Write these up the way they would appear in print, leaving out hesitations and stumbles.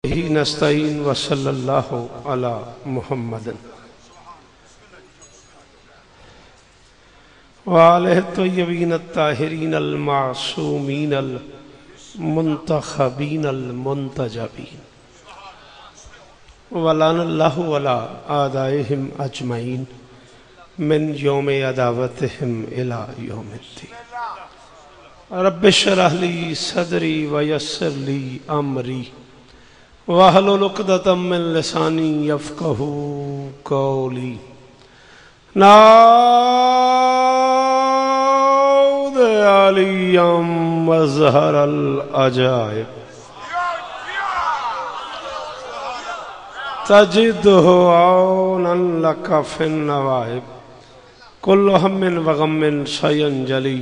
ہی نستعین وصلی اللہ علی محمد وآلہ الطیبین الطاہرین المعصومین المنتخبین المنتجبین ولعن اللہ علی اعدائہم اجمعین من یوم عداوتہم الی یوم الدین رب اشرح لی صدری ویسر لی امری وَاحْلُلْ عُقْدَةً مِّن لِّسَانِي يَفْقَهُوا قَوْلِي نَعُوذُ عَلِيًّا مَظْهَرَ الْعَجَائِبِ تَجِدُهُ عَوْنًا لَكَ فِي النَّوَائِبِ كُلُّ هَمٍّ وَغَمٍّ سَيَنْجَلِي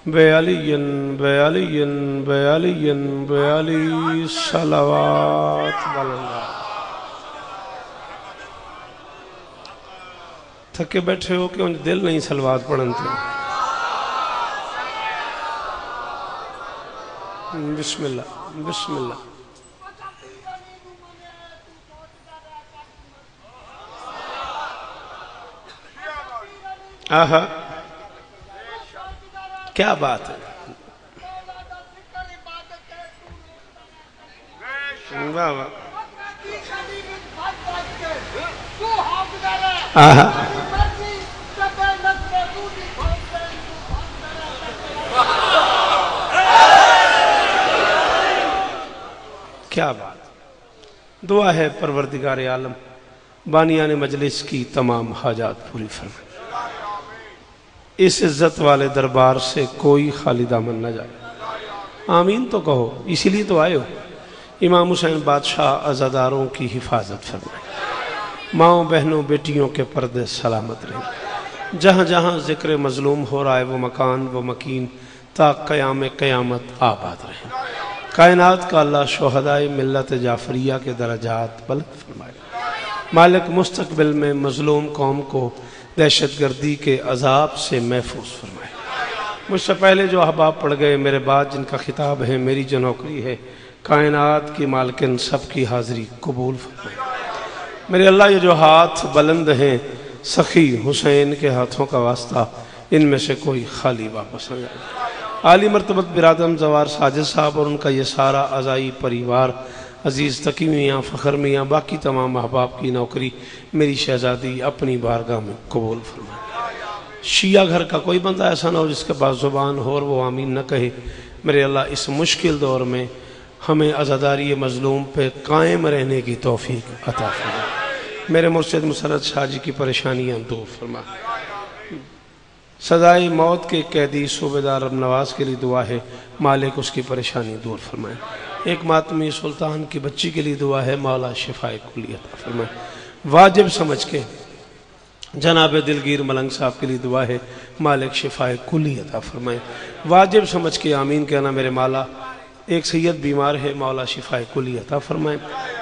بِعَلِيٍّ بِعَلِيٍّ بِعَلِيٍّ بِعَلِي صلوات واللہ۔ تھکے بیٹھے ہو کہ انہیں دل نہیں صلوات پڑھنتے؟ بسم اللہ بسم اللہ۔ آہا کیا بات ہے، واہ واہ، آہا کیا بات۔ دعا ہے پروردگار عالم بانیان مجلس کی تمام حاجات پوری فرمائے، اس عزت والے دربار سے کوئی خالی دامن نہ جائے، آمین تو کہو، اسی لیے تو آئے ہو۔ امام حسین بادشاہ عزاداروں کی حفاظت فرمائے، ماؤں بہنوں بیٹیوں کے پردے سلامت رہیں، جہاں جہاں ذکر مظلوم ہو رہا ہے وہ مکان وہ مکین تا قیام قیامت آباد رہیں، کائنات کا اللہ شہدائے ملت جعفریہ کے درجات بلند فرمائے، مالک مستقبل میں مظلوم قوم کو دہشت گردی کے عذاب سے محفوظ فرمائے۔ مجھ سے پہلے جو احباب پڑھ گئے، میرے بعد جن کا خطاب ہے، میری جو نوکری ہے، کائنات کی مالکن سب کی حاضری قبول فرمائے۔ میرے اللہ یہ جو ہاتھ بلند ہیں سخی حسین کے ہاتھوں کا واسطہ، ان میں سے کوئی خالی واپس نہ جائے۔ عالی مرتبت برادرم زوار ساجد صاحب اور ان کا یہ سارا عزائی پریوار، عزیز تقی میاں فخر میاں، باقی تمام احباب کی نوکری میری شہزادی اپنی بارگاہ میں قبول فرمائے۔ شیعہ گھر کا کوئی بندہ ایسا نہ ہو جس کے پاس زبان ہو اور وہ آمین نہ کہے۔ میرے اللہ اس مشکل دور میں ہمیں عزاداری مظلوم پہ قائم رہنے کی توفیق عطا فرمائے۔ میرے مرشد مسرت شاہ جی کی پریشانیاں دور فرما۔ سزائے موت کے قیدی صوبیدار اب نواز کے لیے دعا ہے، مالک اس کی پریشانی دور فرمائے۔ ایک ماتمی سلطان کی بچی کے لیے دعا ہے، مولا شفائے کلی عطا فرمائے۔ واجب سمجھ کے جناب دلگیر ملنگ صاحب کے لیے دعا ہے، مالک شفائے کلی عطا فرمائے۔ واجب سمجھ کے آمین کہنا میرے مولا۔ ایک سید بیمار ہے، مولا شفائے کلی عطا فرمائے۔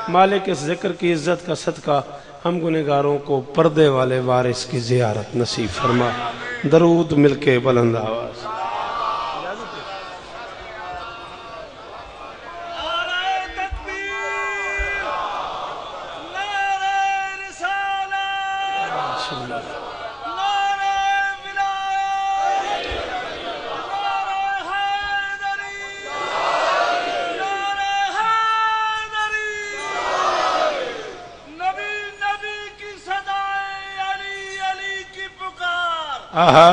مالک اس ذکر کی عزت کا صدقہ ہم گنہگاروں کو پردے والے وارث کی زیارت نصیب فرما۔ درود مل کے بلند آواز۔ آہا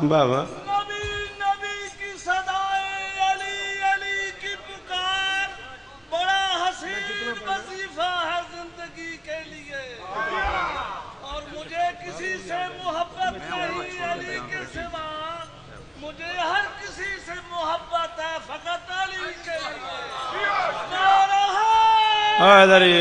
بابا نبی نبی کی صدائے علی علی کی پکار، بڑا حسین وظیفہ ہے زندگی کے لیے، اور مجھے کسی سے محبت نہیں علی کے سوا، مجھے ہر کسی سے محبت ہے فقط علی کے لیے۔ حیدری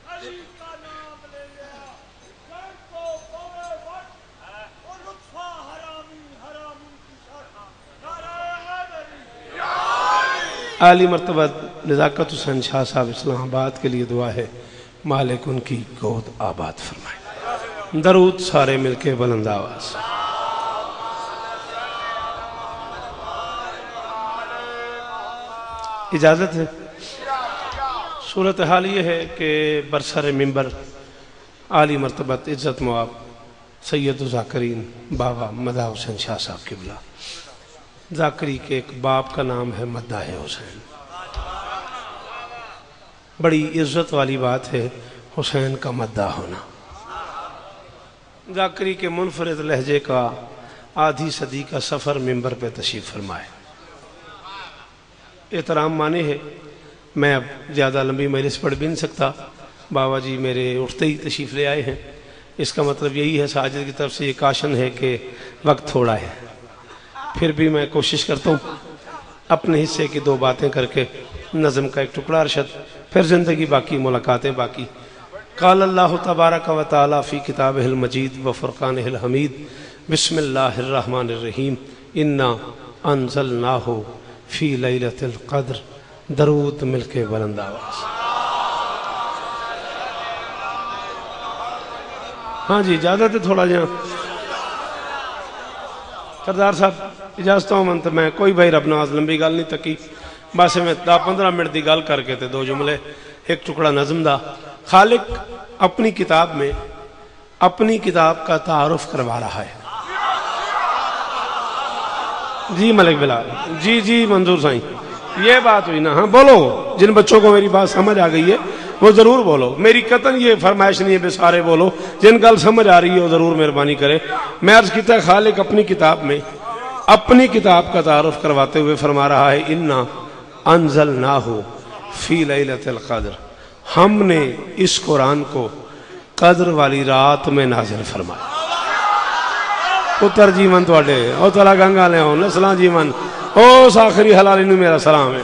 علی کا نام لے لیا، گھر کو بوئے وقت اور لطفہ حرامی حرامی کی شرح، نعرہ حیدری عالی مرتبہ نزاکت حسین شاہ صاحب اسلام آباد کے لیے دعا ہے، مالک ان کی گود آباد فرمائے۔ درود سارے مل کے بلند آواز۔ اجازت ہے؟ صورتحال یہ ہے کہ برسر منبر عالی مرتبت عزت مواب سید ذاکرین بابا مداح حسین شاہ صاحب قبلہ، ذاکری کے ایک باپ کا نام ہے مداح حسین۔ بڑی عزت والی بات ہے حسین کا مداح ہونا۔ ذاکری کے منفرد لہجے کا آدھی صدی کا سفر منبر پہ تشریف فرمائے۔ احترام مانے ہے، میں اب زیادہ لمبی مجلس پڑھ بھی نہیں سکتا، بابا جی میرے اٹھتے ہی تشریف لے آئے ہیں۔ اس کا مطلب یہی ہے ساجد کی طرف سے یہ کاشن ہے کہ وقت تھوڑا ہے، پھر بھی میں کوشش کرتا ہوں اپنے حصے کی 2 باتیں کر کے نظم کا ایک ٹکڑا ارشد، پھر زندگی باقی، ملاقاتیں باقی۔ قال اللہ تبارک و تعالی فی کتابہ المجید و فرقانہ الحمید، بسم اللہ الرحمن الرحیم، انا انزلناہ فی لیلۃ القدر۔ درود مل کے بلند آواز۔ ہاں جی اجازت ہے تھوڑا جہاں سردار صاحب اجازت ہوں منت میں کوئی بھائی رب نواز لمبی گل نہیں تکی، بس میں 10-15 منٹ دی گل کر کے تے 2 جملے ایک ٹکڑا نظم دا۔ خالق اپنی کتاب میں اپنی کتاب کا تعارف کروا رہا ہے۔ جی ملک بلال، جی منظور سائیں، یہ بات ہوئی نا؟ ہاں بولو، جن بچوں کو میری بات سمجھ آ گئی ہے وہ ضرور بولو، میری قطن یہ فرمائش نہیں ہے بے سارے بولو، جن گل سمجھ آ رہی ہے وہ ضرور مہربانی کرے۔ میں عرض کیتا ہے خالق اپنی کتاب میں اپنی کتاب کا تعارف کرواتے ہوئے فرما رہا ہے، انا انزلناہ فی لیلۃ القدر، ہم نے اس قرآن کو قدر والی رات میں نازل فرمایا۔ پتر جیون توڑے او تلا گنگا لے ہوں نسلاں جیون او ساخری حلالی نو میرا سلام ہے۔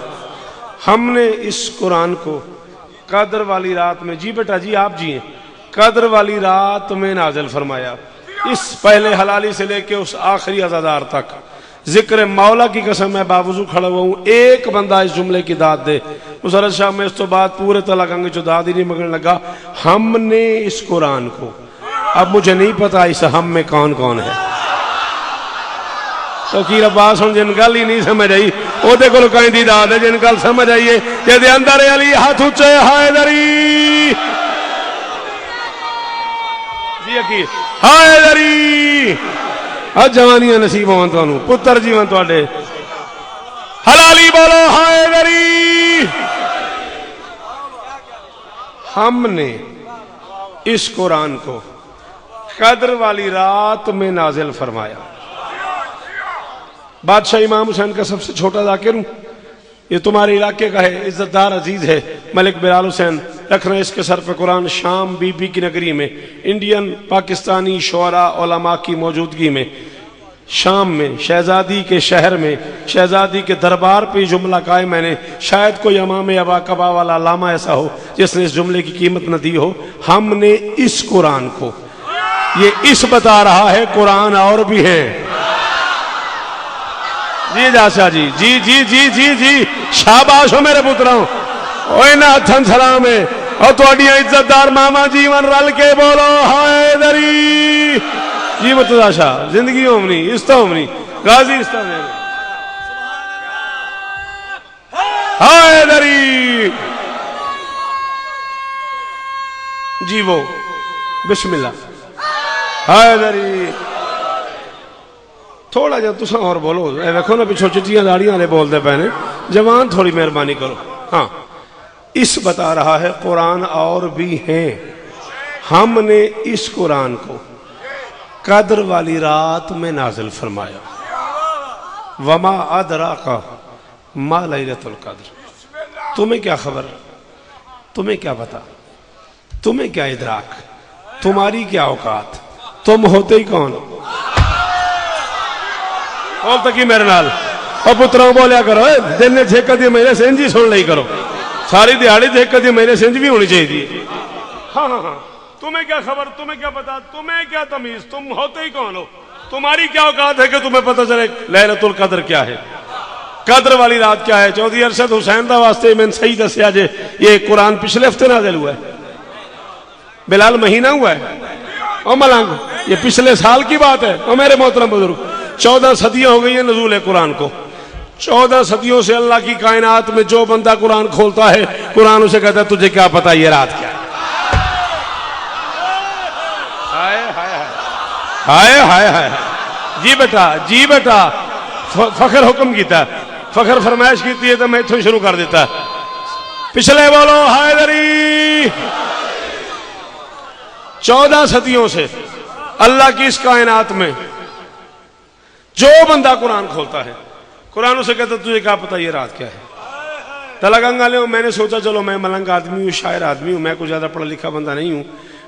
ہم نے اس قرآن کو قدر والی رات میں، جی بیٹا جی آپ جی ہیں، قدر والی رات میں نازل فرمایا۔ اس پہلے حلالی سے لے کے اس آخری عزادار تک ذکر مولا کی قسم میں باوضو کھڑا ہوا ہوں، ایک بندہ اس جملے کی داد دے۔ مسرت شاہ میں اس تو بعد پورے تلا گنگے جو داد ہی نہیں مگن لگا۔ ہم نے اس قرآن کو، اب مجھے نہیں پتا اس ہم میں کون کون ہے، توقیر عباس ہوں جن گل ہی نہیں سمجھ آئی او دے کول کہیں دی داد ہے، جن گل سمجھ آئیے کہ دے اندر علی ہاتھ اچھے حیدری، جی اکیر حیدری، آج جوانیاں نصیب ہوں تو پتر جیون توڑے حلالی بولو حیدری۔ ہم نے اس قرآن کو قدر والی رات میں نازل فرمایا۔ بادشاہ امام حسین کا سب سے چھوٹا ذاکر ہوں، یہ تمہارے علاقے کا ہے، عزت دار عزیز ہے ملک بلال حسین، رکھنا اس کے سر پہ قرآن، شام بی بی کی نگری میں انڈین پاکستانی شعراء علماء کی موجودگی میں شام میں شہزادی کے شہر میں شہزادی کے دربار پہ جملہ قائم میں نے، شاید کوئی امام ابا کبا والا علامہ ایسا ہو جس نے اس جملے کی قیمت نہ دی ہو۔ ہم نے اس قرآن کو، یہ اس بتا رہا ہے قرآن اور بھی ہے۔ جی جاسا جی جی جی جی جی جی شاباش ہو میرے پتراؤں، اوہ نا ہتھن سلام ہے، اور تو اڈیاں عزت دار ماما جیون رل کے بولو حیدری۔ جی متضا شاہ زندگی ہومنی استا ہومنی غازی استا ہومنی حیدری۔ جی وہ بسم اللہ حیدری۔ تھوڑا جا تساں اور بولو، اے ویکھو نا پچھو چٹیاں داڑیاں والے بول دے پہنے، جوان تھوڑی مہربانی کرو۔ ہاں اس بتا رہا ہے قرآن اور بھی ہیں۔ ہم نے اس قرآن کو قدر والی رات میں نازل فرمایا۔ وما ادراک ما لیلۃ القدر، تمہیں کیا خبر، تمہیں کیا پتا، تمہیں کیا ادراک، تمہاری کیا اوقات، تم ہوتے ہی کون؟ بول تکی میرے نال اور پتراؤں بولیا کرو، دن نے جھیکا دی میرے سنج ہی سن لئی کرو، ساری دیہاڑی جھیکا دی میرے سنج بھی ہونی چاہیے۔ ہاں ہاں ہاں، تمہیں کیا خبر، تمہیں کیا پتا، تمہیں کیا تمیز، تم ہوتے ہی کون ہو، تمہاری کیا اوقات ہے کہ تمہیں پتہ چلے لیلۃ القدر کیا ہے۔ قدر والی رات کیا ہے؟ چودھری ارشد حسین دا واسطے میں نے صحیح دسیا جے یہ قرآن پچھلے ہفتے نازل ہوا ہے، بلال مہینہ ہوا ہے او ملنگ، یہ پچھلے سال کی بات ہے۔ او میرے محترم بزرگ، 14 صدیاں ہو گئی ہیں نزول قرآن کو، 14 صدیوں سے اللہ کی کائنات میں جو بندہ قرآن کھولتا ہے قرآن اسے کہتا ہے تجھے کیا پتا یہ رات کیا ہے؟ ہائے ہائے ہائے ہائے ہائے، جی بیٹا جی بیٹا، فخر حکم کیتا ہے، فخر فرمائش کیتی ہے تو میں اتھوں شروع کر دیتا ہے۔ پچھلے بولو حیدری۔ 14 صدیوں سے اللہ کی اس کائنات میں جو بندہ قرآن کھولتا ہے قرآن اسے کہتا تجھے کیا پتا یہ رات کیا ہے؟ تلگنگا لے میں نے سوچا چلو میں ملنگ آدمی ہوں، شاعر آدمی ہوں، میں کچھ زیادہ پڑھا لکھا بندہ نہیں ہوں،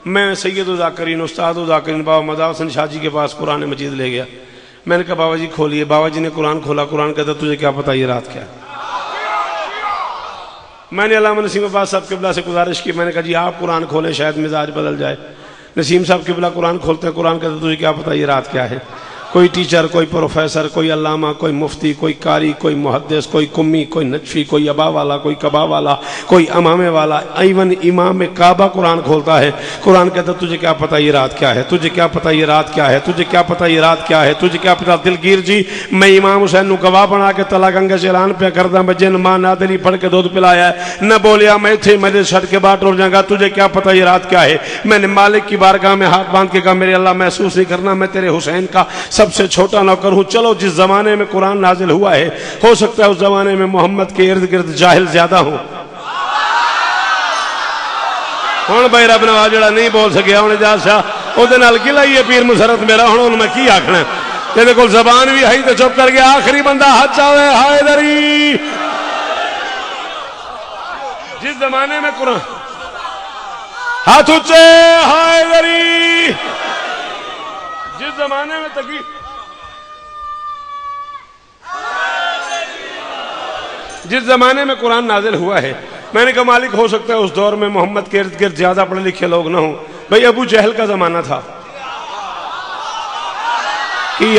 میں سید الذاکرین استاد الذاکرین بابا مداح حسن شاہ جی کے پاس قرآن مجید لے گیا۔ میں نے کہا بابا جی کھولیے، بابا جی نے قرآن کھولا، قرآن کہتا تجھے کیا پتا یہ رات کیا ہے؟ میں نے علامہ نسیم عباس صاحب قبلہ سے گزارش کی، میں نے کہا جی آپ قرآن کھولیں شاید مزاج بدل جائے۔ نسیم صاحب قبلہ قرآن کھولتے ہیں، قرآن کہتا تجھے کیا پتا یہ رات کیا ہے؟ کوئی ٹیچر، کوئی پروفیسر، کوئی علامہ، کوئی مفتی، کوئی قاری، کوئی محدث، کوئی کمی، کوئی نجفی، کوئی ابا والا، کوئی کبا والا، کوئی امامے والا، ایون امام کعبہ قرآن کھولتا ہے، قرآن کہتا تجھے کیا پتا یہ رات کیا ہے؟ تجھے کیا پتا یہ رات کیا ہے؟ تجھے کیا پتا یہ رات کیا ہے؟ تجھے کیا پتا؟ دلگیر جی میں امام حسین نو گواہ بنا کے تلا گنگا سے اعلان پہ کردا میں جن ماں نادری پڑھ کے دودھ پلایا ہے نہ بولیا میں تھے میرے چھٹ کے باٹ ٹر جاؤں گا، تجھے کیا پتا یہ رات کیا ہے؟ میں نے مالک کی بارگاہ میں ہاتھ باندھ کے کہا میرے اللہ محسوس نہیں کرنا میں تیرے حسین کا سب سے چھوٹا نوکر ہوں۔ چلو جس زمانے میں قرآن نازل ہوا ہے ہو سکتا ہے اس زمانے میں محمد کے ارد گرد جاہل زیادہ ہوں۔ ہوں بھائی رب نواز جڑا نہیں بول سکیا ہوں اجاز شاہ او دے نال گلا ہی ہے پیر مسرت میرا، ہوں میں کی آکھنا ہے؟ تیرے کول زبان بھی ہے تو چپ کر گیا۔ آخری بندہ ہاتھ چاہے حیدری۔ جس زمانے میں قرآن ہاتھ اونچے حیدری، جس زمانے میں تقی جس زمانے میں قرآن نازل ہوا ہے میں نے کہا مالک ہو سکتا ہے اس دور میں محمد کے ارد گرد زیادہ پڑھے لکھے لوگ نہ ہوں۔ بھئی ابو جہل کا زمانہ تھا، کی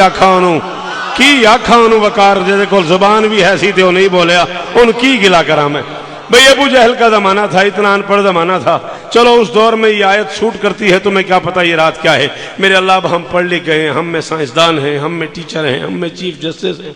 آکھانو وقار جیسے کول زبان بھی ہے سی تے وہ نہیں بولیا ان کی گلا کرا میں۔ بھئی ابو جہل کا زمانہ تھا، اتنا ان پڑھ زمانہ تھا، چلو اس دور میں یہ آیت سوٹ کرتی ہے تمہیں کیا پتا یہ رات کیا ہے؟ میرے اللہ اب ہم پڑھ لکھ گئے ہیں، ہم میں سائنسدان ہیں، ہم میں ٹیچر ہیں، ہم میں چیف جسٹس ہیں،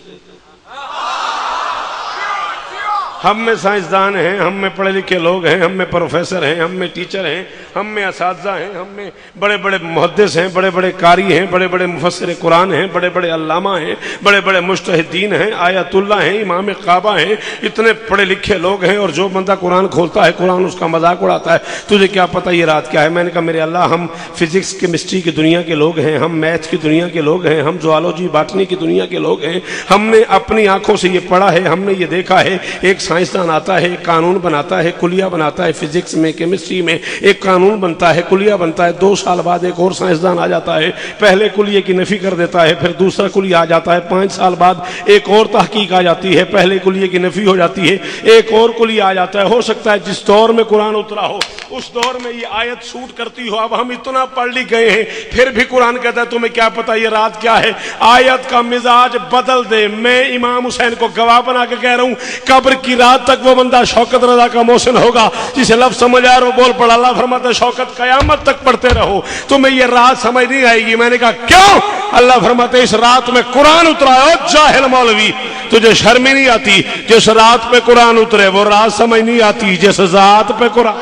ہم میں سائنسدان ہیں، ہم میں پڑھے لکھے لوگ ہیں، ہم میں پروفیسر ہیں، ہم میں ٹیچر ہیں، ہم میں اساتذہ ہیں، ہم میں بڑے بڑے محدث ہیں، بڑے بڑے قاری ہیں، بڑے بڑے مفسر قرآن ہیں، بڑے بڑے علامہ ہیں، بڑے بڑے مجتہدین ہیں، آیت اللہ ہیں، امام کعبہ ہیں، اتنے پڑھے لکھے لوگ ہیں، اور جو بندہ قرآن کھولتا ہے قرآن اس کا مذاق اڑاتا ہے تجھے کیا پتہ یہ رات کیا ہے؟ میں نے کہا میرے اللہ ہم فزکس کیمسٹری کی دنیا کے لوگ ہیں، ہم میتھ کی دنیا کے لوگ ہیں، ہم زوالوجی باٹنی کی دنیا کے لوگ ہیں، ہم نے اپنی آنکھوں سے یہ پڑھا ہے، ہم نے یہ دیکھا ہے ایک سائنسدان آتا ہے، ایک قانون بناتا ہے، کلیہ بناتا ہے، فزکس میں کیمسٹری میں ایک قانون بنتا ہے، کلیہ بنتا ہے، 2 سال بعد ایک اور سائنسدان آ جاتا ہے، پہلے کلیہ کی نفی کر دیتا ہے، پھر دوسرا کلیہ آ جاتا ہے، 5 سال بعد ایک اور تحقیق آ جاتی ہے، پہلے کلیہ کی نفی ہو جاتی ہے، ایک اور کلیہ آ جاتا ہے۔ ہو سکتا ہے جس دور میں قرآن اترا ہو اس دور میں یہ آیت سوٹ کرتی ہو، اب ہم اتنا پڑھ لی گئے ہیں پھر بھی قرآن کہتا ہے تمہیں کیا پتا یہ رات کیا ہے؟ آیت کا مزاج بدل دے۔ میں امام حسین کو گواہ بنا کے کہہ رہا ہوں قبر کی رات تک وہ بندہ شوکت رضا کا محسن ہوگا جسے لفظ سمجھ آئے وہ بول پڑا۔ اللہ فرماتا ہے شوکت قیامت تک پڑھتے رہو تمہیں یہ رات سمجھ نہیں آئے گی۔ میں نے کہا کیوں؟ اللہ فرماتا ہے اس رات میں قرآن اترا ہے۔ جاہل مولوی تجھے شرم ہی نہیں آتی؟ جس رات پہ قرآن اترے وہ رات سمجھ نہیں آتی جس ذات پہ قرآن۔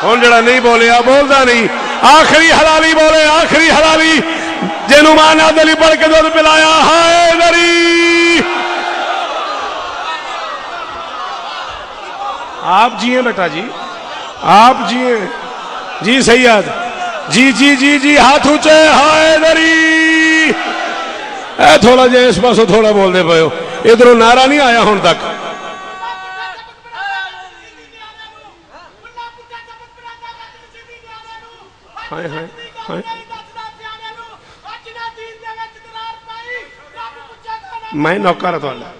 ہون جڑا نہیں بولیا بولدا نہیں، آخری حلالی بولے، آخری حلالی جنوں ماں نادلی پڑھ کے دودھ پلایا حیدری۔ آپ جیئیں بیٹا جی، آپ جیئیں جی سید جی جی جی جی ہاتھ اونچے حیدری۔ اے تھوڑا جے اس پاسوں تھوڑا بول دے پئے ہو، ادھروں نعرہ نہیں آیا ہون تک۔ ہائے ہائے ہائے، میں نوکر تو اللہ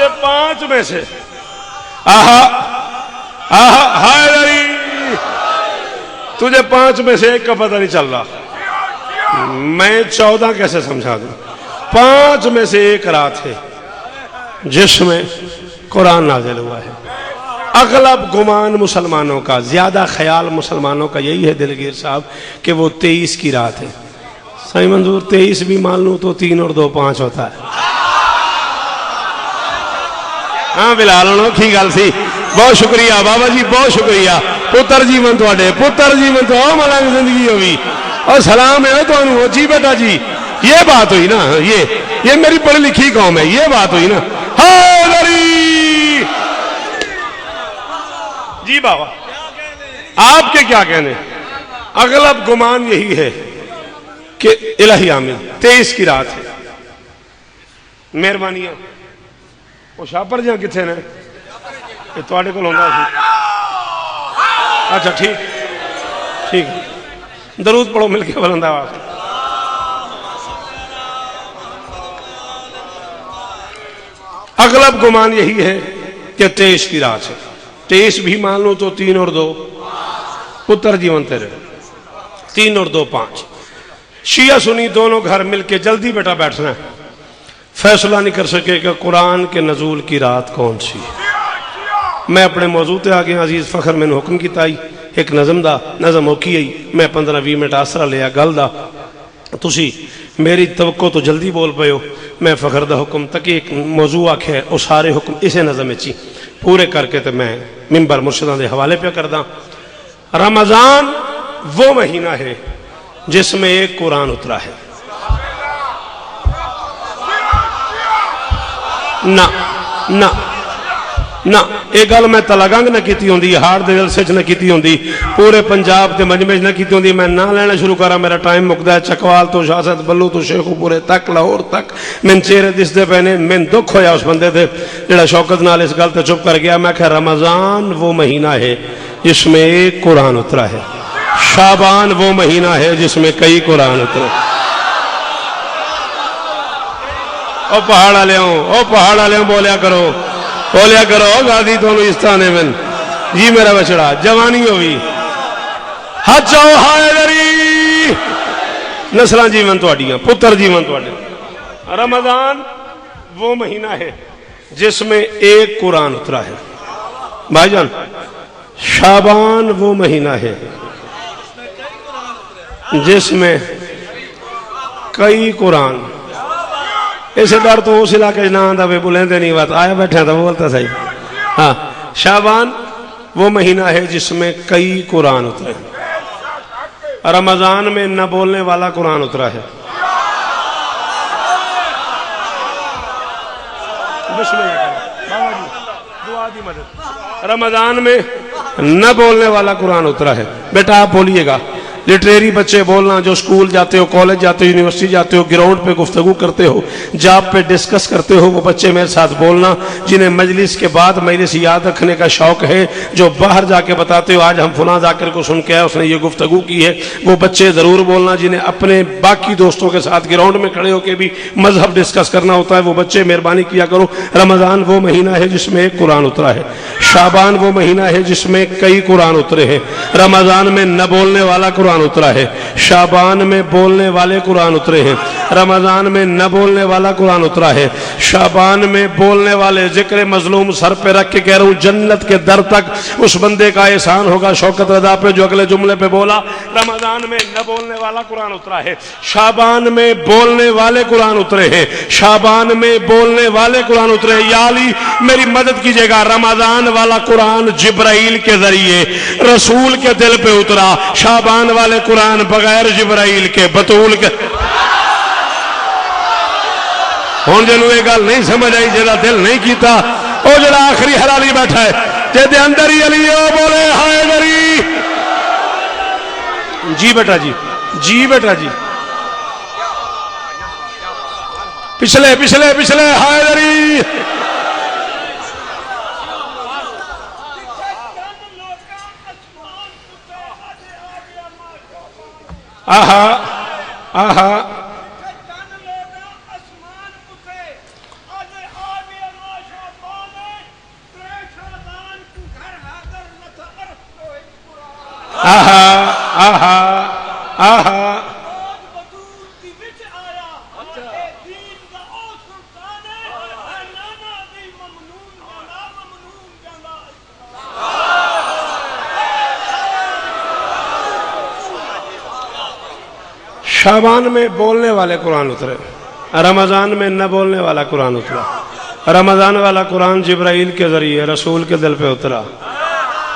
تجھے 5 میں سے آہا آہا حیدری تجھے 5 میں سے ایک کا پتہ نہیں چل رہا، میں 14 کیسے سمجھا دوں؟ 5 میں سے ایک رات ہے جس میں قرآن نازل ہوا ہے۔ اغلب گمان مسلمانوں کا، زیادہ خیال مسلمانوں کا یہی ہے دلگیر صاحب کہ وہ 23 کی رات ہے۔ صحیح منظور 23 بھی مان لوں تو 3 اور 2 5 ہوتا ہے۔ ہاں بلال انوکھی گل سی، بہت شکریہ بابا جی، بہت شکریہ پتر جی من تواڈے، پتر جی من تو ملنگ زندگی ہوئی اور سلام ہے تو انہوں جی بیٹا جی، یہ بات ہوئی نا، یہ میری پڑھی لکھی قوم ہے، یہ بات ہوئی نا۔ حیدری جی بابا آپ کے کیا کہنے؟ اغلب گمان یہی ہے کہ الہی آمین 23 کی رات ہے۔ مہربانیاں وہ شاپر جہاں کتنے نے یہ تواڈے کول ہوندا سی؟ اچھا ٹھیک درود پڑھو مل کے بلند آواز۔ اغلب گمان یہی ہے کہ 23 کی رات ہے، 23 بھی مان لو تو 3 اور 2 پتر جیون تیرے، 3 اور 2 5۔ شیعہ سنی دونوں گھر مل کے جلدی بیٹا بیٹھنا ہے، فیصلہ نہیں کر سکے کہ قرآن کے نزول کی رات کون سی ہے۔ میں اپنے موضوع تے آگے عزیز فخر میں نے حکم کیتا ہی ایک نظم ہوکی ہے، میں 15-20 منٹ آسرا لیا گل دا، تسی میری توقع تو جلدی بول پے ہو، میں فخر دا حکم تک ایک موضوع آکھے اور سارے حکم اسے نظم چی پورے کر کے تے میں منبر مرشدان دے حوالے پہ کردہ۔ رمضان وہ مہینہ ہے جس میں ایک قرآن اترا ہے۔ نہ ایک گل میں تلگنگ نہ کیتی ہوندی، ہار دے جلسے نہ کیتی ہوندی، پورے پنجاب تے مجمع نہ کیتی ہوندی، میں نہ لینا شروع کرا، میرا ٹائم مکدا ہے۔ چکوال تو شاست بلو تو شیخو پورے تک لاہور تک من چہرے دس دے پہنے، من دکھ ہویا اس بندے تھے جڑا شوکت نال اس گل تے چپ کر گیا۔ میں کہ رمضان وہ مہینہ ہے جس میں ایک قرآن اترا ہے، شعبان وہ مہینہ ہے جس میں کئی قرآن اترے۔ او پہاڑا لے بولیا کرو گادی دونوں استانے من جی میرا بچڑا جوانی ہوئی ہچو حیدری نسلہ جیون تواڈیاں پتر جیون تواڈے۔ رمضان وہ مہینہ ہے جس میں ایک قرآن اترا ہے بھائی جان، شعبان وہ مہینہ ہے جس میں کئی قرآن، اسے ڈر تو اس علاقے نہ آندہ بے بلندے نہیں بات آیا بیٹھے تھا وہ بولتا صحیح۔ ہاں شعبان وہ مہینہ ہے جس میں کئی قرآن اترے، رمضان میں نہ بولنے والا قرآن اترا ہے۔ رمضان میں نہ بولنے والا قرآن اترا ہے۔ بیٹا آپ بولیے گا، لٹریری بچے بولنا، جو سکول جاتے ہو، کالج جاتے ہو، یونیورسٹی جاتے ہو، گراؤنڈ پہ گفتگو کرتے ہو، جاب پہ ڈسکس کرتے ہو، وہ بچے میرے ساتھ بولنا جنہیں مجلس کے بعد مجلس یاد رکھنے کا شوق ہے، جو باہر جا کے بتاتے ہو آج ہم فلاں ذاکر کو سن کے آئے اس نے یہ گفتگو کی ہے، وہ بچے ضرور بولنا جنہیں اپنے باقی دوستوں کے ساتھ گراؤنڈ میں کھڑے ہو کے بھی مذہب ڈسکس کرنا ہوتا ہے، وہ بچے مہربانی کیا کرو۔ رمضان وہ مہینہ ہے جس میں ایک قرآن اترا ہے، شعبان وہ مہینہ ہے جس میں کئی قرآن اترے ہیں۔ رمضان میں نہ بولنے والا قرآن اترا ہے، شعبان میں بولنے والے قرآن اترے ہیں۔ رمضان میں نہ بولنے والا قرآن اترا ہے، شعبان میں بولنے والے ذکر مظلوم سر پہ رکھ کے کہہ رہا ہوں جنت کے در تک اس بندے کا احسان ہوگا شوکت رضا پہ جو اگلے جملے پہ بولا۔ رمضان میں نہ بولنے والا قرآن اترا ہے، شعبان میں بولنے والے قرآن اترے ہیں، شعبان میں بولنے والے قرآن اترے ہیں۔ یا علی میری مدد کیجئے گا، رمضان والا قرآن جبرائیل کے ذریعے رسول کے دل پہ اترا، شعبان والے قرآن بغیر جبرائیل کے بطول کے۔ ہون جنہوں یہ گل نہیں سمجھ آئی، جیدہ دل نہیں کیتا، او جڑا آخری حلالی بیٹھا ہے جیدے اندر ہی علی او بولے حیدری۔ جی بیٹا جی، جی بیٹا جی، پچھلے پچھلے پچھلے حیدری۔ آہا آہا آہا آہا روز بطول دی وچ آیا اے دین دا او سلطان ہے نانا دی ممنون جانا ممنون جانا شعبان میں بولنے والے قرآن اترے، رمضان میں نہ بولنے والا قرآن اترا۔ رمضان والا قرآن جبرائیل کے ذریعے رسول کے دل پہ اترا،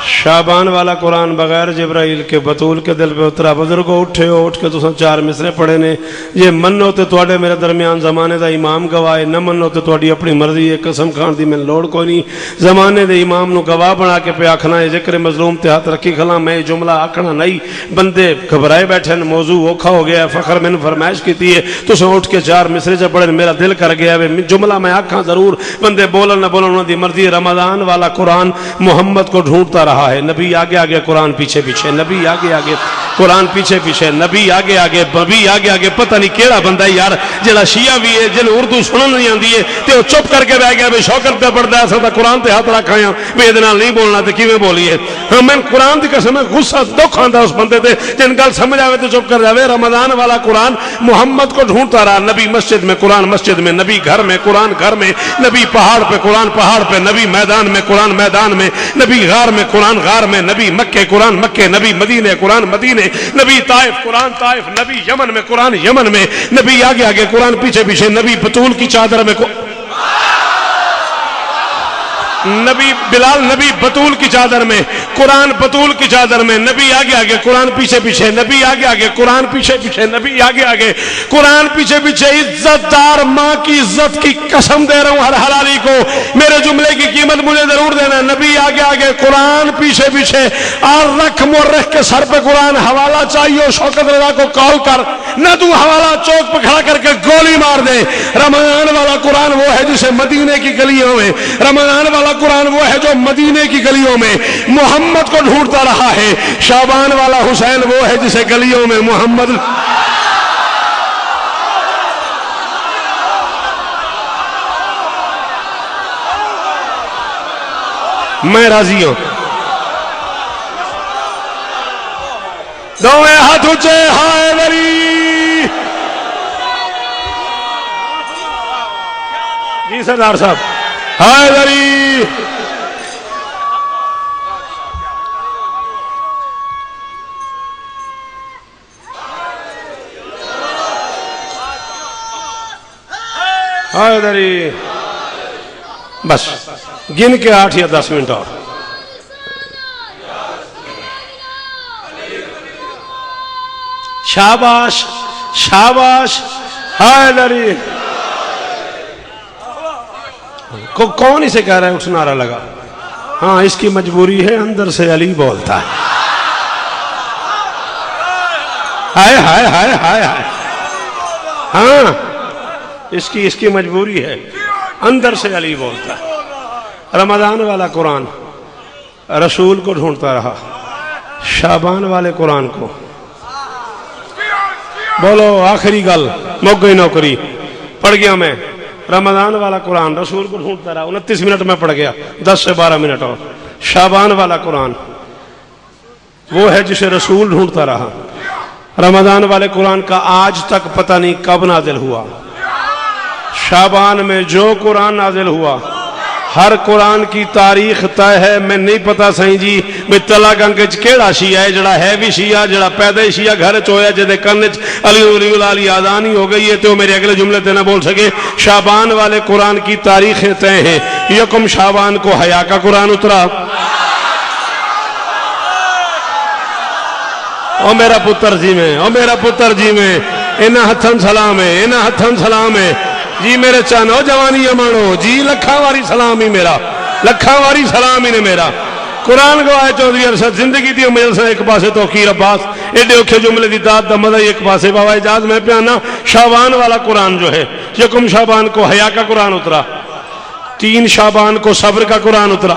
شعبان والا قرآن بغیر جبرائیل کے بطول کے دل پہ اترا۔ بزرگوں اٹھے ہو، اٹھ کے تو چار مصرے پڑھے نے، یہ منو تے تواڈے میرے درمیان زمانے دا امام گواہ، نہ منو تے تواڈی اپنی مرضی ہے، قسم کھان دی میں لوڑ کوئی نہیں۔ زمانے دے امام نو گواہ بنا کے پہ آکھنا ہے ذکر مظلوم تے ہاتھ رکھی کھلا، میں جملہ آکھنا نہیں، بندے گھبرائے بیٹھے، موضوع اوکھا ہو گیا ہے، فخر میں نے فرمائش کیتی ہے تو اٹھ کے چار مصرے سے پڑھے، میرا دل کر گیا ہے جملہ میں آکھاں ضرور، بندے بولن نہ بولن انہاں دی مرضی۔ رمضان والا قرآن محمد کو ڈھونڈتا رہا ہے، نبی آگے آگے قرآن پیچھے پیچھے، نبی آگے آگے قرآن پیچھے پیچھے، نبی آگے آگے نبی آگے آگے۔ پتہ نہیں کیڑا بندہ یار جڑا شیعہ بھی ہے، جن اردو سنن نہیں آندی ہے تے وہ چپ کر کے بیٹھ گیا بے شوکت پہ پڑھدا ہے، اساں قرآن تے ہاتھ رکھ آیا بے ادھے نال نہیں بولنا تے کیویں بولیے۔ میں قرآن دی قسم غصہ دکھ آندا اس بندے تے جن گل سمجھ آوے تے چپ کر جاوے۔ رمضان والا قرآن محمد کو ڈھونڈتا رہا، نبی مسجد میں قرآن مسجد میں، نبی گھر میں قرآن گھر میں، نبی پہاڑ پہ قرآن پہاڑ پہ، نبی میدان میں قرآن میدان میں، نبی غار میں قرآن غار میں، نبی مکے قرآن مکے، نبی مدینے قرآن مدینے، نبی طائف قرآن طائف، نبی یمن میں قرآن یمن میں، نبی آگے آگے قرآن پیچھے پیچھے، نبی بطول کی چادر میں نبی بلال نبی بطول کی چادر میں، قرآن بطول کی چادر میں، نبی آگے آگے قرآن پیچھے پیچھے، نبی آگے آگے قرآن پیچھے پیچھے، نبی آگے آگے قرآن پیچھے پیچھے۔ عزت دار ماں کی عزت کی قسم دے رہا ہوں ہر حلالی کو، میرے جملے کی قیمت مجھے ضرور دینا۔ نبی آگے آگے قرآن پیچھے پیچھے، اور رکھ مورخ کے سر پہ قرآن، حوالہ چاہیے شوکت رضا کو کال کر، نہ تو حوالہ چوک پہ کھڑا کر کے گولی مار دے۔ رمضان والا قرآن وہ ہے جسے مدینے کی گلیوں میں، رمضان والا قرآن وہ ہے جو مدینے کی گلیوں میں محمد کو ڈھونڈتا رہا ہے، شعبان والا حسین وہ ہے جسے گلیوں میں محمد۔ میں راضی ہوں، دوئے ہاتھ اونچے، ہائے ولی جی سردار صاحب، ہائے ولی ہائے دری۔ بس گن کے 8 یا 10 منٹ اور۔ شاباش شاباش، ہائے دری۔ کون اسے کہہ رہا ہے اس نعرہ لگا؟ ہاں اس کی مجبوری ہے، اندر سے علی بولتا ہے۔ ہائے ہائے ہائے ہائے ہائے، ہاں اس کی مجبوری ہے، اندر سے علی بولتا ہے۔ رمضان والا قرآن رسول کو ڈھونڈتا رہا، شعبان والے قرآن کو بولو آخری گل مک گئی نوکری، پڑھ گیا میں۔ رمضان والا قرآن رسول کو ڈھونڈتا رہا، 29 منٹ میں پڑھ گیا، 10 سے 12 منٹ اور۔ شعبان والا قرآن وہ ہے جسے رسول ڈھونڈتا رہا۔ رمضان والے قرآن کا آج تک پتہ نہیں کب نازل ہوا۔ شعبان میں جو قرآن نازل ہوا، ہر قرآن کی تاریخ طے ہے، میں نہیں پتا سائیں جی میں تلا گنگ کیڑا شیعہ ہے، جڑا ہے بھی شیعہ، جڑا پیدا شیعہ گھر چویا جدے کرنے علی ولی اللہ علی آزانی ہو گئی ہے، تو میرے اگلے جملے تے نہ بول سکے۔ شعبان والے قرآن کی تاریخیں طے ہیں۔ یکم شعبان کو حیا کا قرآن اترا، او میرا پتر جی میں، او میرا پتر جی میں، انہاں ہتھن سلام ہے، انہاں ہتھن سلام ہے جی میرے چانو جوانی امانو جی، لکھاں واری سلام ہی میرا، لکھاں واری سلام ہی نے میرا۔ قرآن گواہ چودھری ارشد زندگی دی مجلس ایک پاسے توقیر عباس، ایڈے اوکھے جملے دی داد دا مزہ ایک پاسے بابا اجاز میں پیانا۔ شعبان والا قرآن جو ہے، یکم شعبان کو حیا کا قرآن اترا، 3 شعبان کو صبر کا قرآن اترا۔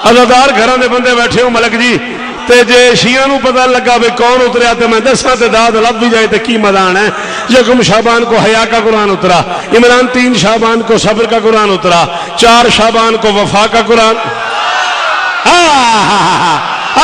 عزادار گھران دے بندے بیٹھے ہوں ملک جی، تے جے شیعہ نو پتہ لگا بے کون اتریا تے میں دساں تے داد لب بھی جائے تے کی مدان ہے۔ یکم شعبان کو حیا کا قرآن اترا، عمران 3 شعبان کو صبر کا قرآن اترا، 4 شعبان کو وفا کا قرآن،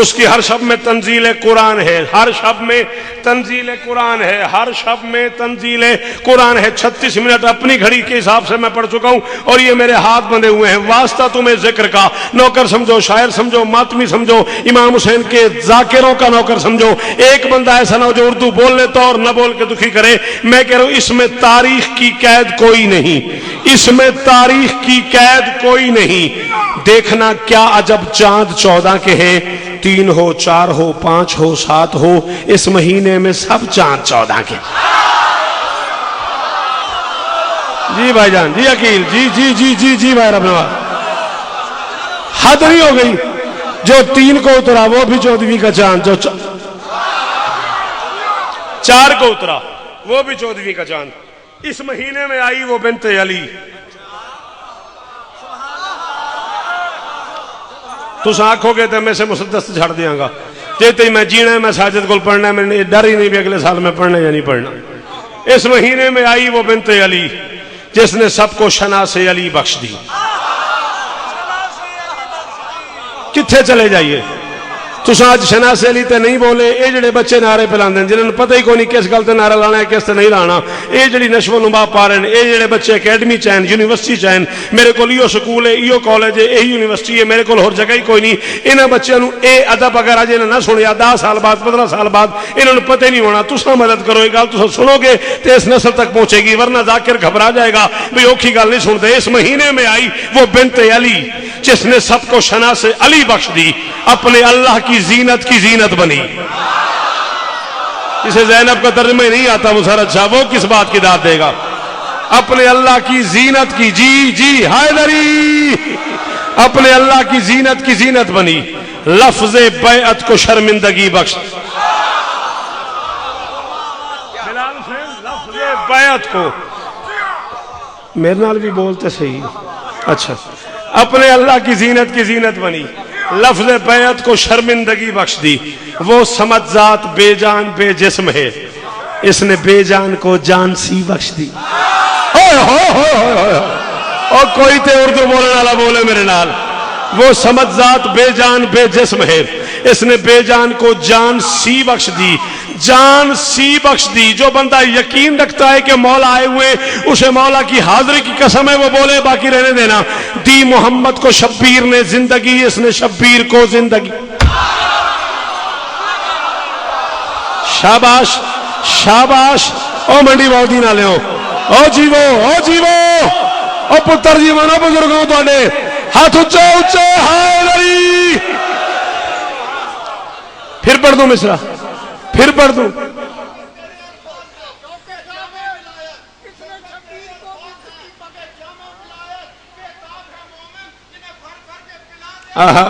اس کی ہر شب میں تنزیل قرآن ہے، ہر شب میں تنزیل قرآن ہے، ہر شب میں تنزیل قرآن ہے۔ 36 منٹ اپنی گھڑی کے حساب سے میں پڑھ چکا ہوں اور یہ میرے ہاتھ بندھے ہوئے ہیں۔ واسطہ تمہیں ذکر کا، نوکر سمجھو، شاعر سمجھو، ماتمی سمجھو، امام حسین کے ذاکروں کا نوکر سمجھو۔ ایک بندہ ایسا نہ ہو جو اردو بول لیتا اور نہ بول کے دکھی کرے۔ میں کہہ رہا ہوں اس میں تاریخ کی قید کوئی نہیں، اس میں تاریخ کی قید کوئی نہیں۔ دیکھنا کیا عجب چاند 14 کے ہیں، 3 ہو، 4 ہو، 5 ہو، 7 ہو، اس مہینے میں سب چاند 14 کے۔ جی بھائی جان، جی عقیل، جی جی جی جی جی بھائی رب نواز، حد نہیں ہو گئی؟ جو 3 کو اترا وہ بھی 14ویں کا چاند، جو 4 کو اترا وہ بھی 14ویں کا چاند۔ اس مہینے میں آئی وہ بنت علی۔ تس آنکھو گے تو میں سے مسدس چھڑ دیاں گا، جیتے ہی میں جینا ہے، میں ساجد کو پڑھنا ہے، میں ڈر ہی نہیں بھی اگلے سال میں پڑھنا یا نہیں پڑھنا۔ اس مہینے میں آئی وہ بنت علی جس نے سب کو شناس علی بخش دی۔ کتھے چلے جائیے تو آج شناس علی تے نہیں بولے، اے جڑے بچے نعرے پلاندے ہیں جنہوں نے پتہ ہی کونی کس گل تے نعرہ لانا ہے کس تے نہیں لانا، اے جڑی نشو و نما پا رہے ہیں، اے جڑے بچے اکیڈمی چاہن، یونیورسٹی چاہن، میرے کو ایو سکول ہے، ایو کالج ہے، ایو یونیورسٹی ہے، میرے کو ہور جگہ ہی کوئی نہیں۔ انہاں بچوں نو اے ادب اگر اج انہاں نہ سنیا 10 سال بعد 15 سال بعد انہوں نے پتہ نہیں ہونا۔ تساں مدد کرو، یہ گل تساں سنو گے تے اس نسل تک پہنچے گی، ورنہ ذاکر گھبرا جائے گا بھی اوکھی گل نہیں سنتے۔ اس مہینے میں آئی وہ بنت علی جس نے سب کو شناس علی بخش دی، اپنے اللہ کی زینت کی زینت بنی۔ اسے زینب کا ترجمہ نہیں آتا مسرت شاہ، وہ کس بات کی داد دے گا؟ اپنے اللہ کی زینت کی، جی جی حیدری، اپنے اللہ کی زینت بنی، لفظ بیعت کو شرمندگی بخش۔ بلال حسین لفظ بیعت کو، میرے نال بھی بولتے صحیح، اچھا، اپنے اللہ کی زینت بنی، لفظ بیعت کو شرمندگی بخش دی۔ وہ سمجھ ذات بے جان بے جسم ہے، اس نے بے جان کو جان سی بخش دی۔ اور کوئی تے اردو بولنے والا بولے میرے نال، وہ سمجھ ذات بے جان بے جسم ہے، اس نے بے جان کو جان سی بخش دی، جان سی بخش دی۔ جو بندہ یقین رکھتا ہے کہ مولا آئے ہوئے، اسے مولا کی حاضری کی قسم ہے، وہ بولے باقی رہنے دینا۔ دی محمد کو شبیر نے زندگی، اس نے شبیر کو زندگی۔ شاباش شاباش، او منڈی بہتی نہ لے، او جیوو او پتر جی مانا بزرگوں تو آنے ہاتھ اچھے اچھے حیدری۔ پھر پڑھ دوں مصرع، پھر پڑھ دوں۔ آہا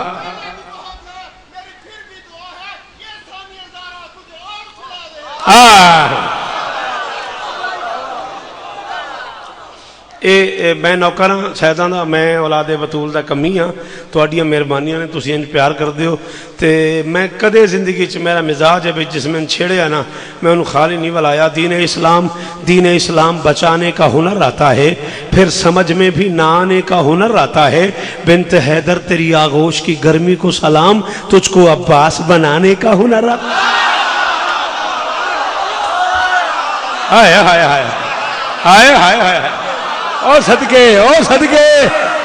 میں نوکر ہاں شاہداں دا، میں اولاد بطول دا کمی ہاں، تہاڈیاں مہربانیاں نے، تسی انج پیار کر دیو تے میں کدے زندگی چ میرا مزاج ہے بھی جس میں چھیڑیا نا میں انہوں خالی نہیں ولایا۔ دین اسلام بچانے کا ہنر آتا ہے، پھر سمجھ میں بھی نہ آنے کا ہنر آتا ہے۔ بنت حیدر تیری آغوش کی گرمی کو سلام، تجھ کو عباس بنانے کا ہنر آتا ہے۔ ہائے ہائے ہائے ہائے ہائے ہائے، او صدقے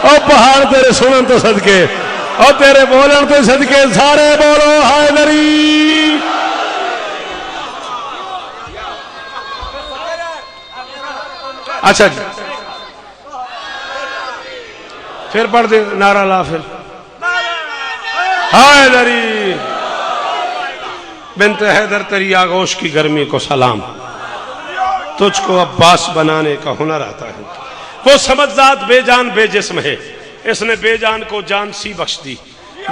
او پہاڑ تیرے سنن تو صدقے، او تیرے بولن تو صدقے، سارے بولو حیدری۔ اچھا جی پھر پڑھ دیں نعرہ لا، پھر حیدری بنت حیدر تیری آغوش کی گرمی کو سلام، تجھ کو عباس بنانے کا ہنر آتا ہے۔ وہ سمجھ ذات بے جان بے جسم ہے، اس نے بے جان کو جان سی بخش دی۔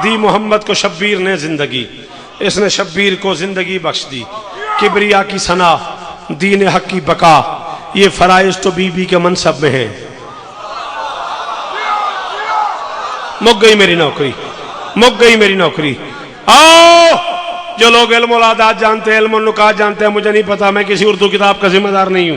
دی محمد کو شبیر نے زندگی، اس نے شبیر کو زندگی بخش دی۔ کبریا کی ثنا، دین حق کی بقا، یہ فرائض تو بی بی کے منصب میں ہیں۔ مک گئی میری نوکری، آؤ جو لوگ علم العادات جانتے ہیں، علم النکات جانتے ہیں، مجھے نہیں پتا، میں کسی اردو کتاب کا ذمہ دار نہیں ہوں،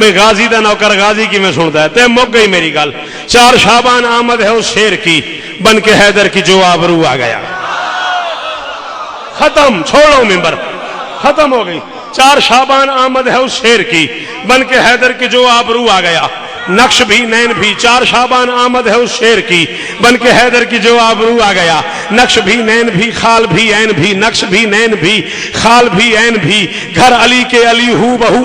میں غازی دا نوکر غازی کی میں سنتا ہے تے مک گئی میری گل 4 شعبان آمد ہے اس شیر کی بن کے حیدر کی جو آبرو آ گیا ختم چھوڑو ممبر ختم ہو گئی 4 شعبان آمد ہے اس شیر کی بن کے حیدر کی جو آبرو آ گیا نقش بھی نین بھی 4 شعبان آمد ہے اس شیر کی بن کے حیدر کی جو آبرو آ گیا نقش بھی نین بھی خال بھی عین بھی نقش بھی نین بھی خال بھی عین بھی گھر علی کے علی ہو بہو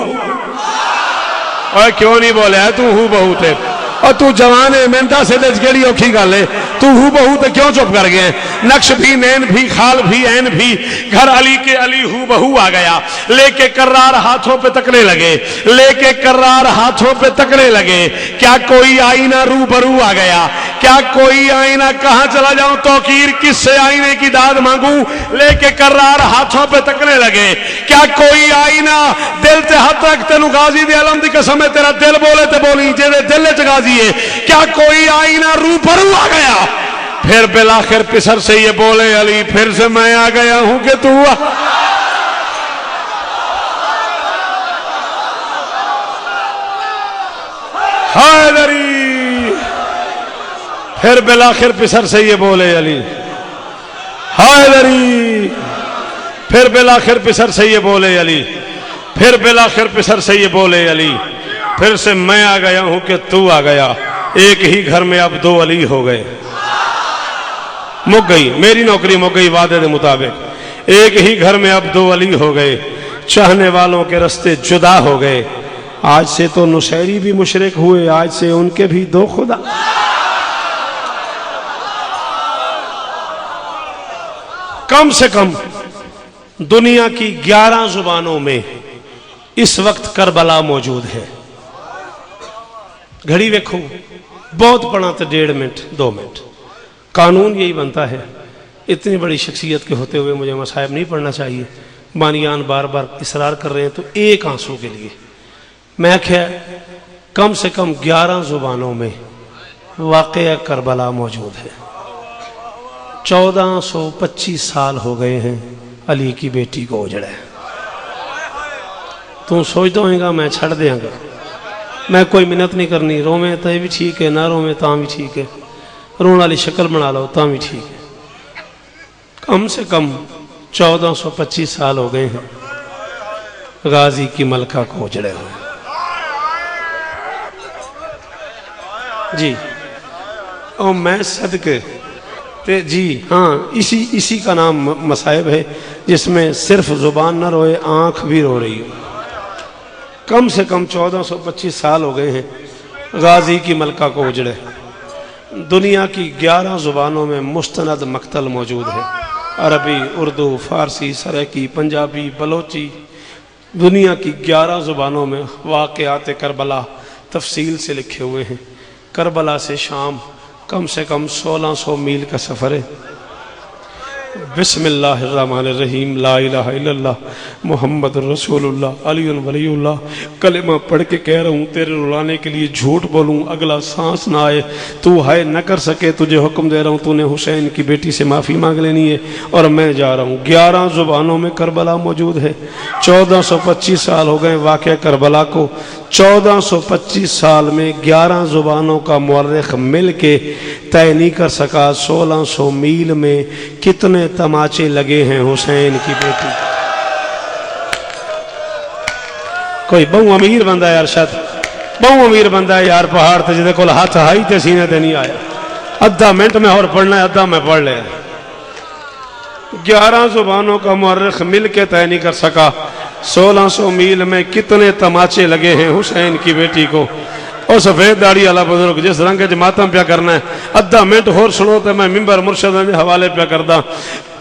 اور کیوں نہیں بولے ہے تو ہو بہو تھے اور تو جوان ہے منتا سے دج گلی اوکھی گل ہے تو ہو بہو تے کیوں چپ کر گئے نقش بھی نین بھی خال بھی عین بھی گھر علی کے علی ہو بہو آ گیا لے کے کرار ہاتھوں پہ تکنے لگے لے کے کرار ہاتھوں پہ تکنے لگے کیا کوئی آئینہ رو برو آ گیا کیا کوئی آئینہ کہاں چلا جاؤں توقیر کس سے آئینے کی داد مانگوں لے کے کرار ہاتھوں پہ تکنے لگے کیا کوئی آئینہ دل تے ہاتھ رکھ تینو غازی دی علم دی قسم ہے تیرا دل بولے تے بولی جے دل چ غازی ہے کیا کوئی آئینہ رو برو آ گیا پھر بالآخر پسر سے یہ بولے علی پھر سے میں آ گیا ہوں کہ تو حیدری پھر بالآخر پسر سے یہ بولے علی حیدری پھر بالآخر پسر سے یہ بولے علی پھر بالآخر پسر سے یہ بولے علی پھر سے میں آ گیا ہوں کہ تو آ گیا ایک ہی گھر میں اب 2 علی ہو گئے مک گئی میری نوکری مک گئی وعدے دے مطابق ایک ہی گھر میں اب 2 علی ہو گئے چاہنے والوں کے رستے جدا ہو گئے آج سے تو نصیری بھی مشرک ہوئے آج سے ان کے بھی 2 خدا کم سے کم دنیا کی 11 زبانوں میں اس وقت کربلا موجود ہے گھڑی ویکھو بہت پڑھا تو 1.5 منٹ 2 منٹ قانون یہی بنتا ہے اتنی بڑی شخصیت کے ہوتے ہوئے مجھے مصائب نہیں پڑھنا چاہیے بانیان بار بار اصرار کر رہے ہیں تو ایک آنسو کے لیے میں کہا کم سے کم 11 زبانوں میں واقعہ کربلا موجود ہے 1425 سال ہو گئے ہیں علی کی بیٹی کو اجڑے تو سوچتا ہوئے گا میں چھڑ دیاں گا میں کوئی منت نہیں کرنی رو میں تو بھی ٹھیک ہے نہ رو میں تاں بھی ٹھیک ہے رون والی شکل بنا لو تاں بھی ٹھیک ہے کم سے کم 1425 سال ہو گئے ہیں غازی کی ملکہ کو اجڑے ہوئے جی اور میں صدقے جی ہاں اسی کا نام مصائب ہے جس میں صرف زبان نہ روئے آنکھ بھی رو رہی ہو کم سے کم 1425 سال ہو گئے ہیں غازی کی ملکہ کو اجڑے دنیا کی 11 زبانوں میں مستند مقتل موجود ہے عربی اردو فارسی سرائکی پنجابی بلوچی دنیا کی 11 زبانوں میں واقعات کربلا تفصیل سے لکھے ہوئے ہیں کربلا سے شام کم سے کم 1600 میل کا سفر ہے بسم اللہ الرحمن الرحیم لا الہ الا اللہ محمد رسول اللہ علی ولی اللہ کلمہ پڑھ کے کہہ رہا ہوں تیرے رلانے کے لیے جھوٹ بولوں اگلا سانس نہ آئے تو ہائے نہ کر سکے تجھے حکم دے رہا ہوں تو نے حسین کی بیٹی سے معافی مانگ لینی ہے اور میں جا رہا ہوں 11 زبانوں میں کربلا موجود ہے 1425 سال ہو گئے واقعہ کربلا کو 1425 سال میں 11 زبانوں کا مورخ مل کے طے نہیں کر سکا 1600 میل میں کتنے تماچے لگے ہیں حسین کی بیٹی کوئی بہو امیر بندہ ہے ارشد بہو امیر بندہ ہے یار پہاڑ تے جدے کول ہاتھ ہائی تے سینے تے نہیں آیا ادھا منٹ میں اور پڑھنا ہے ادھا میں پڑھ لے 11 زبانوں کا مورخ مل کے طے نہیں کر سکا 1600 میل میں کتنے تماچے لگے ہیں حسین کی بیٹی کو اور سفید داڑھی والا بزرگ جس رنگ کے ماتم پیا کرنا ہے ادھا منٹ اور سنو تو میں ممبر مرشد کے حوالے پیا کردا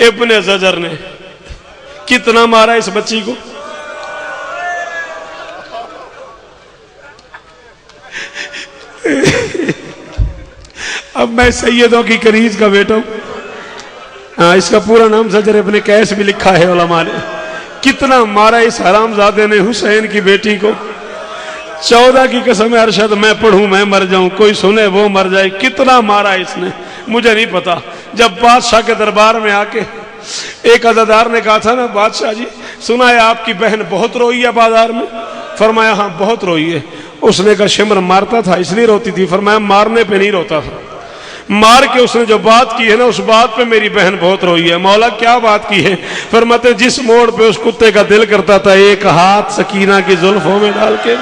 ابن زجر نے کتنا مارا اس بچی کو اب میں سیدوں کی کنیز کا بیٹا ہوں اس کا پورا نام زجر ابن قیس بھی لکھا ہے علماء نے کتنا مارا اس حرام زادے نے حسین کی بیٹی کو 14 کی قسم ارشد میں پڑھوں میں مر جاؤں کوئی سنے وہ مر جائے کتنا مارا اس نے مجھے نہیں پتا جب بادشاہ کے دربار میں آ کے ایک عزادار نے کہا تھا نا بادشاہ جی سنا ہے آپ کی بہن بہت روئی ہے بازار میں فرمایا ہاں بہت روئی ہے. اس نے کہا شمر مارتا تھا اس لیے روتی تھی؟ فرمایا مارنے پہ نہیں روتا تھا، مار کے اس نے جو بات کی ہے نا اس بات پہ میری بہن بہت روئی ہے. مولا کیا بات کی ہے؟ فرماتے جس موڑ پہ اس کتے کا دل کرتا تھا ایک ہاتھ سکینہ کی زلفوں میں ڈال کے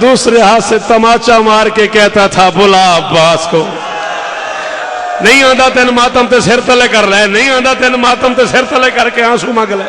دوسرے ہاتھ سے تماچا مار کے کہتا تھا بلا عباس کو. نہیں آندا تین ماتم تے سر تلے کر لے، نہیں آندا تین ماتم تے سر تلے کر کے آنسو مانگ لے.